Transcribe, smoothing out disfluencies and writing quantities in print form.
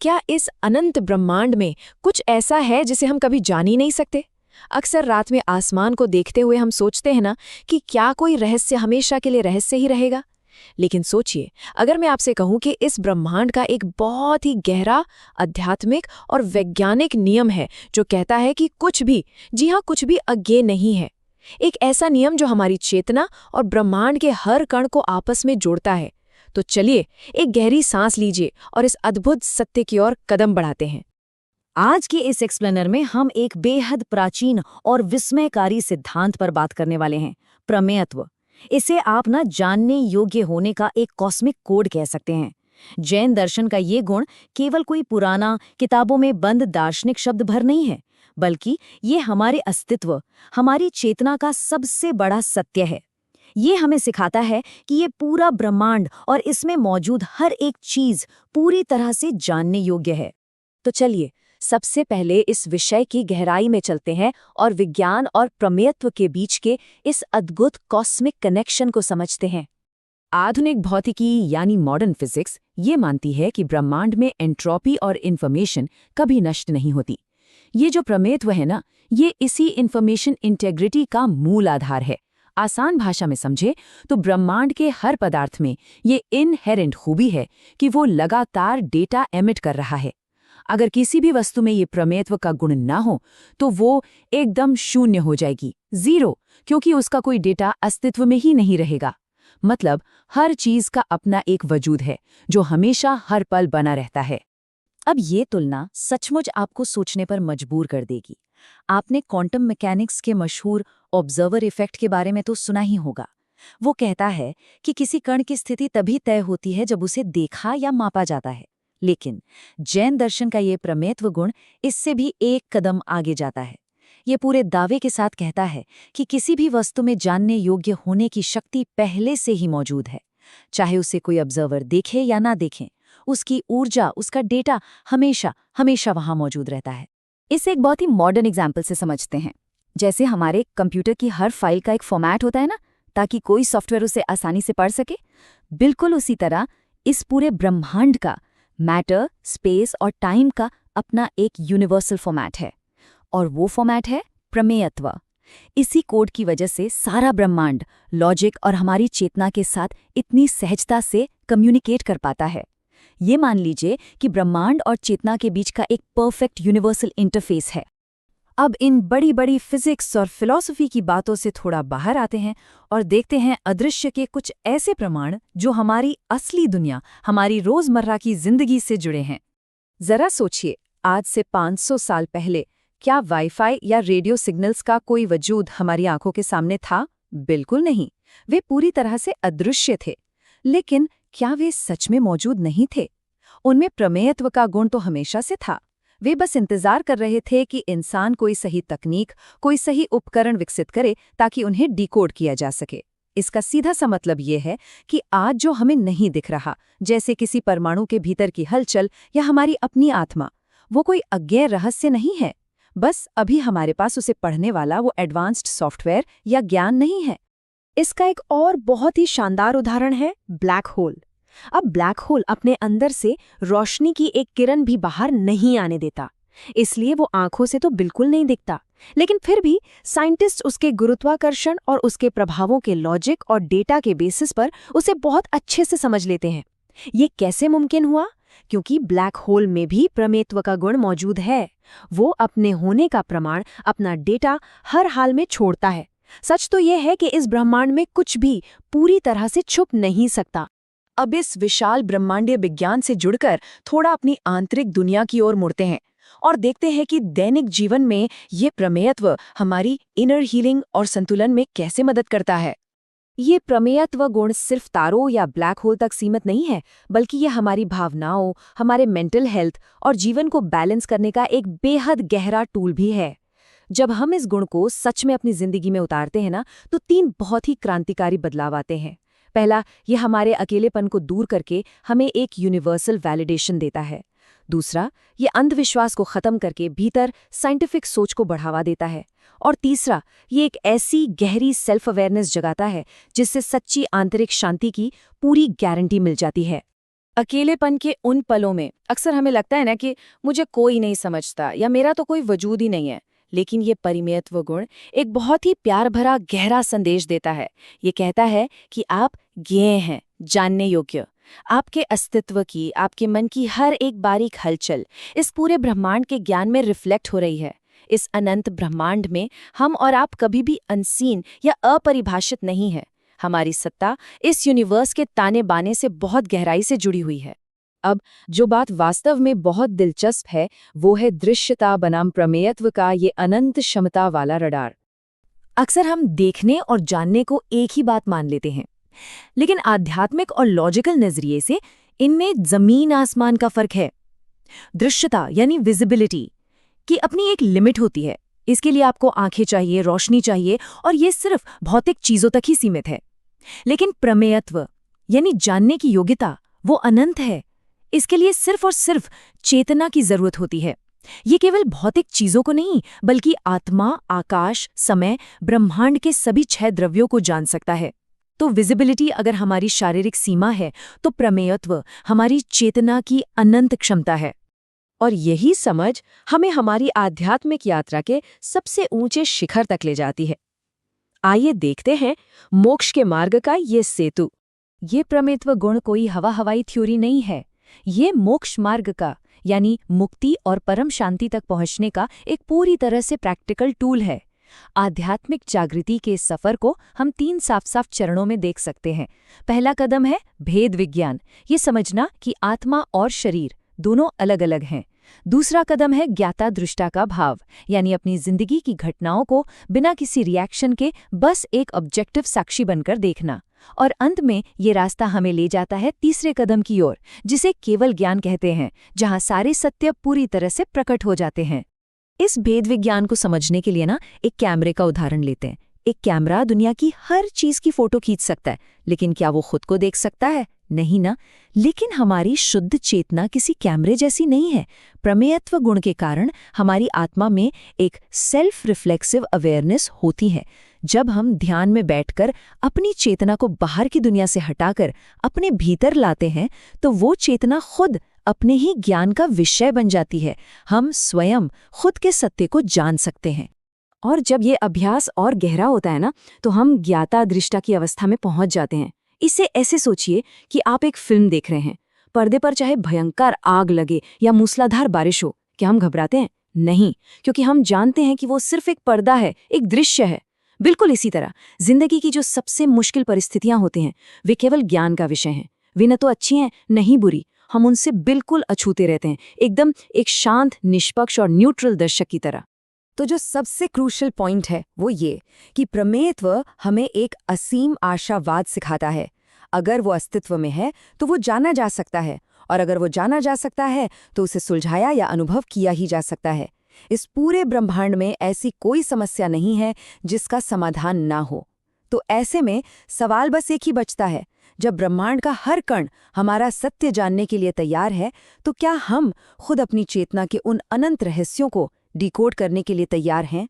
क्या इस अनंत ब्रह्मांड में कुछ ऐसा है जिसे हम कभी जान ही नहीं सकते? अक्सर रात में आसमान को देखते हुए हम सोचते हैं ना कि क्या कोई रहस्य हमेशा के लिए रहस्य ही रहेगा। लेकिन सोचिए, अगर मैं आपसे कहूं कि इस ब्रह्मांड का एक बहुत ही गहरा आध्यात्मिक और वैज्ञानिक नियम है जो कहता है कि कुछ भी, जी हाँ, कुछ भी अज्ञेय नहीं है। एक ऐसा नियम जो हमारी चेतना और ब्रह्मांड के हर कण को आपस में जोड़ता है। तो चलिए, एक गहरी सांस लीजिए और इस अद्भुत सत्य की ओर कदम बढ़ाते हैं। आज के इस एक्सप्लेनर में हम एक बेहद प्राचीन और विस्मयकारी सिद्धांत पर बात करने वाले हैं, प्रमेयत्व। इसे आप ना जानने योग्य होने का एक कॉस्मिक कोड कह सकते हैं। जैन दर्शन का ये गुण केवल कोई पुराना किताबों में बंद दार्शनिक शब्द भर नहीं है, बल्कि ये हमारे अस्तित्व, हमारी चेतना का सबसे बड़ा सत्य है। ये हमें सिखाता है कि ये पूरा ब्रह्मांड और इसमें मौजूद हर एक चीज पूरी तरह से जानने योग्य है। तो चलिए, सबसे पहले इस विषय की गहराई में चलते हैं और विज्ञान और प्रमेयत्व के बीच के इस अद्भुत कॉस्मिक कनेक्शन को समझते हैं। आधुनिक भौतिकी यानी मॉडर्न फिजिक्स ये मानती है कि ब्रह्मांड में एंट्रोपी और इन्फॉर्मेशन कभी नष्ट नहीं होती। ये जो प्रमेयत्व है ना, ये इसी इन्फॉर्मेशन इंटेग्रिटी का मूल आधार है। आसान भाषा में समझे तो ब्रह्मांड के हर पदार्थ में ये इनहेरेंट खूबी है कि वो लगातार डेटा एमिट कर रहा है। अगर किसी भी वस्तु में ये प्रमेयत्व का गुण ना हो तो वो एकदम शून्य हो जाएगी, जीरो, क्योंकि उसका कोई डेटा अस्तित्व में ही नहीं रहेगा। मतलब हर चीज का अपना एक वजूद है जो हमेशा हर पल बना रहता है। अब ये तुलना सचमुच आपको सोचने पर मजबूर कर देगी। आपने क्वांटम मैकेनिक्स के मशहूर ऑब्जर्वर इफेक्ट के बारे में तो सुना ही होगा। वो कहता है कि किसी कण की स्थिति तभी तय होती है जब उसे देखा या मापा जाता है। लेकिन जैन दर्शन का ये प्रमेयत्व गुण इससे भी एक कदम आगे जाता है। ये पूरे दावे के साथ कहता है कि किसी भी वस्तु में जानने योग्य होने की शक्ति पहले से ही मौजूद है। चाहे उसे कोई ऑब्जर्वर देखे या ना देखें, उसकी ऊर्जा, उसका डेटा हमेशा हमेशा वहां मौजूद रहता है। इसे एक बहुत ही मॉडर्न एग्जाम्पल से समझते हैं। जैसे हमारे कंप्यूटर की हर फाइल का एक फॉर्मेट होता है ना, ताकि कोई सॉफ्टवेयर उसे आसानी से पढ़ सके, बिल्कुल उसी तरह इस पूरे ब्रह्मांड का मैटर, स्पेस और टाइम का अपना एक यूनिवर्सल फॉर्मेट है, और वो फॉर्मेट है प्रमेयत्व। इसी कोड की वजह से सारा ब्रह्मांड लॉजिक और हमारी चेतना के साथ इतनी सहजता से कम्युनिकेट कर पाता है। ये मान लीजिए कि ब्रह्मांड और चेतना के बीच का एक परफेक्ट यूनिवर्सल इंटरफेस है। अब इन बड़ी बड़ी फिजिक्स और फिलॉसफी की बातों से थोड़ा बाहर आते हैं और देखते हैं अदृश्य के कुछ ऐसे प्रमाण जो हमारी असली दुनिया, हमारी रोजमर्रा की जिंदगी से जुड़े हैं। जरा सोचिए, आज से 500 साल पहले क्या वाईफाई या रेडियो सिग्नल्स का कोई वजूद हमारी आंखों के सामने था? बिल्कुल नहीं। वे पूरी तरह से अदृश्य थे। लेकिन क्या वे सच में मौजूद नहीं थे? उनमें प्रमेयत्व का गुण तो हमेशा से था। वे बस इंतजार कर रहे थे कि इंसान कोई सही तकनीक, कोई सही उपकरण विकसित करे ताकि उन्हें डिकोड किया जा सके। इसका सीधा सा मतलब ये है कि आज जो हमें नहीं दिख रहा, जैसे किसी परमाणु के भीतर की हलचल या हमारी अपनी आत्मा, वो कोई अज्ञेय रहस्य नहीं है। बस अभी हमारे पास उसे पढ़ने वाला वो एडवांस्ड सॉफ्टवेयर या ज्ञान नहीं है। इसका एक और बहुत ही शानदार उदाहरण है ब्लैक होल। अब ब्लैक होल अपने अंदर से रोशनी की एक किरण भी बाहर नहीं आने देता, इसलिए वो आंखों से तो बिल्कुल नहीं दिखता। लेकिन फिर भी साइंटिस्ट उसके गुरुत्वाकर्षण और उसके प्रभावों के लॉजिक और डेटा के बेसिस पर उसे बहुत अच्छे से समझ लेते हैं। ये कैसे मुमकिन हुआ? क्योंकि ब्लैक होल में भी प्रमेयत्व का गुण मौजूद है। वो अपने होने का प्रमाण, अपना डेटा हर हाल में छोड़ता है। सच तो यह है कि इस ब्रह्मांड में कुछ भी पूरी तरह से छुप नहीं सकता। अब इस विशाल ब्रह्मांडीय विज्ञान से जुड़कर थोड़ा अपनी आंतरिक दुनिया की ओर मुड़ते हैं और देखते हैं कि दैनिक जीवन में ये प्रमेयत्व हमारी इनर हीलिंग और संतुलन में कैसे मदद करता है। ये प्रमेयत्व गुण सिर्फ तारों या ब्लैक होल तक सीमित नहीं है, बल्कि ये हमारी भावनाओं, हमारे मेंटल हेल्थ और जीवन को बैलेंस करने का एक बेहद गहरा टूल भी है। जब हम इस गुण को सच में अपनी जिंदगी में उतारते हैं ना, तो 3 बहुत ही क्रांतिकारी बदलाव आते हैं। पहला, ये हमारे अकेलेपन को दूर करके हमें एक यूनिवर्सल वैलिडेशन देता है। दूसरा, ये अंधविश्वास को खत्म करके भीतर साइंटिफिक सोच को बढ़ावा देता है। और तीसरा, ये एक ऐसी गहरी सेल्फ अवेयरनेस जगाता है जिससे सच्ची आंतरिक शांति की पूरी गारंटी मिल जाती है। अकेलेपन के उन पलों में अक्सर हमें लगता है ना कि मुझे कोई नहीं समझता या मेरा तो कोई वजूद ही नहीं है। लेकिन ये परिमेयत्व गुण एक बहुत ही प्यार भरा गहरा संदेश देता है। ये कहता है कि आप ज्ञेय हैं, जानने योग्य। आपके अस्तित्व की, आपके मन की हर एक बारीक हलचल इस पूरे ब्रह्मांड के ज्ञान में रिफ्लेक्ट हो रही है। इस अनंत ब्रह्मांड में हम और आप कभी भी अनसीन या अपरिभाषित नहीं है। हमारी सत्ता इस यूनिवर्स के ताने बाने से बहुत गहराई से जुड़ी हुई है। अब जो बात वास्तव में बहुत दिलचस्प है वो है दृश्यता बनाम प्रमेयत्व का ये अनंत क्षमता वाला रडार। अक्सर हम देखने और जानने को एक ही बात मान लेते हैं, लेकिन आध्यात्मिक और लॉजिकल नजरिए से इनमें जमीन आसमान का फर्क है। दृश्यता यानी विजिबिलिटी की अपनी एक लिमिट होती है। इसके लिए आपको आंखें चाहिए, रोशनी चाहिए, और ये सिर्फ भौतिक चीजों तक ही सीमित है। लेकिन प्रमेयत्व यानी जानने की योग्यता वो अनंत है। इसके लिए सिर्फ और सिर्फ चेतना की जरूरत होती है। ये केवल भौतिक चीजों को नहीं, बल्कि आत्मा, आकाश, समय, ब्रह्मांड के सभी 6 द्रव्यों को जान सकता है। तो विजिबिलिटी अगर हमारी शारीरिक सीमा है, तो प्रमेयत्व हमारी चेतना की अनंत क्षमता है। और यही समझ हमें हमारी आध्यात्मिक यात्रा के सबसे ऊंचे शिखर तक ले जाती है। आइए देखते हैं मोक्ष के मार्ग का ये सेतु। ये प्रमेयत्व गुण कोई हवाई थ्योरी नहीं है। ये मोक्ष मार्ग का यानी मुक्ति और परम शांति तक पहुंचने का एक पूरी तरह से प्रैक्टिकल टूल है। आध्यात्मिक जागृति के इस सफर को हम 3 साफ-साफ चरणों में देख सकते हैं। पहला कदम है भेद विज्ञान, ये समझना कि आत्मा और शरीर दोनों अलग-अलग हैं। दूसरा कदम है ज्ञाता दृष्टा का भाव, यानी अपनी जिंदगी की घटनाओं को बिना किसी रिएक्शन के बस एक ऑब्जेक्टिव साक्षी बनकर देखना। और अंत में ये रास्ता हमें ले जाता है तीसरे कदम की ओर, जिसे केवल ज्ञान कहते हैं, जहां सारे सत्य पूरी तरह से प्रकट हो जाते हैं। इस भेद विज्ञान को समझने के लिए एक कैमरे का उदाहरण लेते हैं। एक कैमरा दुनिया की हर चीज की फोटो खींच सकता है, लेकिन क्या वो खुद को देख सकता है? नहीं ना। लेकिन हमारी शुद्ध चेतना किसी कैमरे जैसी नहीं है। प्रमेयत्व गुण के कारण हमारी आत्मा में एक सेल्फ रिफ्लेक्सिव अवेयरनेस होती है। जब हम ध्यान में बैठकर अपनी चेतना को बाहर की दुनिया से हटाकर अपने भीतर लाते हैं, तो वो चेतना खुद अपने ही ज्ञान का विषय बन जाती है। हम स्वयं खुद के सत्य को जान सकते हैं। और जब ये अभ्यास और गहरा होता है तो हम ज्ञाता दृष्टा की अवस्था में पहुंच जाते हैं। इसे ऐसे सोचिए कि आप एक फिल्म देख रहे हैं। पर्दे पर चाहे भयंकर आग लगे या मूसलाधार बारिश हो, क्या हम घबराते हैं? नहीं, क्योंकि हम जानते हैं कि वो सिर्फ एक पर्दा है, एक दृश्य है। बिल्कुल इसी तरह जिंदगी की जो सबसे मुश्किल परिस्थितियां होती हैं, वे केवल ज्ञान का विषय हैं। वे न तो अच्छी हैं, न ही बुरी। हम उनसे बिल्कुल अछूते रहते हैं, एकदम एक शांत, निष्पक्ष और न्यूट्रल दर्शक की तरह। तो जो सबसे क्रूशियल पॉइंट है वो ये कि प्रमेयत्व हमें एक असीम आशावाद सिखाता है। अगर वो अस्तित्व में है तो वो जाना जा सकता है, और अगर वो जाना जा सकता है तो उसे सुलझाया या अनुभव किया ही जा सकता है। इस पूरे ब्रह्मांड में ऐसी कोई समस्या नहीं है जिसका समाधान ना हो। तो ऐसे में सवाल बस एक ही बचता है, जब ब्रह्मांड का हर कण हमारा सत्य जानने के लिए तैयार है, तो क्या हम खुद अपनी चेतना के उन अनंत रहस्यों को डिकोड करने के लिए तैयार हैं?